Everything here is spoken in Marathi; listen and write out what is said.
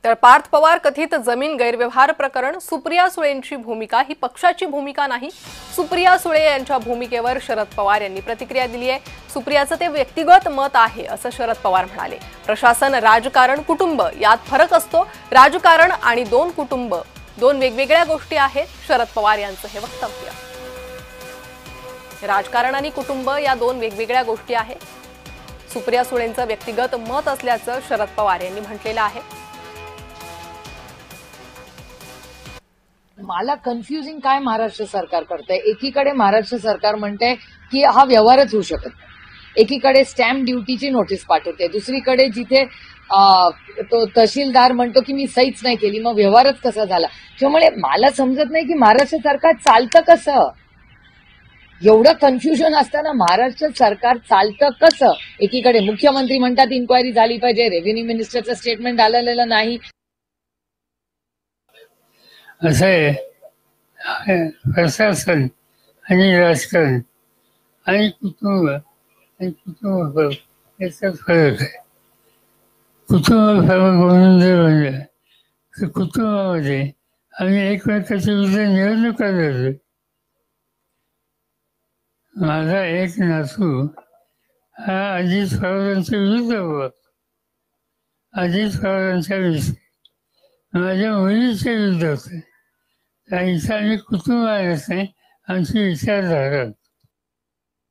तर पार्थ पवार कथित जमीन गैरव्यवहार प्रकरण, सुप्रिया सुळेंची भूमिका ही पक्षाची भूमिका नाही. सुप्रिया सुळे यांच्या भूमिकेवर शरद पवार यांनी प्रतिक्रिया दिली आहे. सुप्रियाचं ते व्यक्तिगत मत आहे असं शरद पवार म्हणाले. प्रशासन, राजकारण, कुटुंब यात फरक असतो. राजकारण आणि दोन कुटुंब दोन वेगवेगळ्या गोष्टी आहेत. शरद पवार यांचं हे वक्तव्य. राजकारण आणि कुटुंब या दोन वेगवेगळ्या गोष्टी आहेत. सुप्रिया सुळेंचं व्यक्तिगत मत असल्याचं शरद पवार यांनी म्हटलेलं आहे. मला कन्फ्युजिंग काय महाराष्ट्र सरकार करतंय. एकीकडे महाराष्ट्र सरकार म्हणते की हा व्यवहारच होऊ शकत नाही. एकीकडे स्टॅम्प ड्युटीची नोटीस पाठवते, दुसरीकडे जिथे तो तहसीलदार म्हणतो की मी सहीच नाही केली, मग व्यवहारच कसा झाला. त्यामुळे मला समजत नाही की महाराष्ट्र सरकार चालतं कसं. एवढं कन्फ्युजन असताना महाराष्ट्र सरकार चालतं कसं. एकीकडे मुख्यमंत्री म्हणतात इन्क्वायरी झाली पाहिजे, रेव्हेन्यू मिनिस्टरचं स्टेटमेंट आलेलं नाही. असं आहे, प्रशासन आणि राजकारण आणि कुटुंब याचा फरक आहे. कुटुंब फरक म्हणून जर म्हणलं तर कुटुंबामध्ये आम्ही एकमेकाच्या विरुद्ध निवडणुका लढलो. माझा एक नातू हा अजित पवारांच्या विरुद्ध होता. अजित पवारांच्या विषयी माझ्या मुलीच्या विरुद्ध होते. इथं आम्ही कुटुंब आलंच नाही, आमची विचारधारा.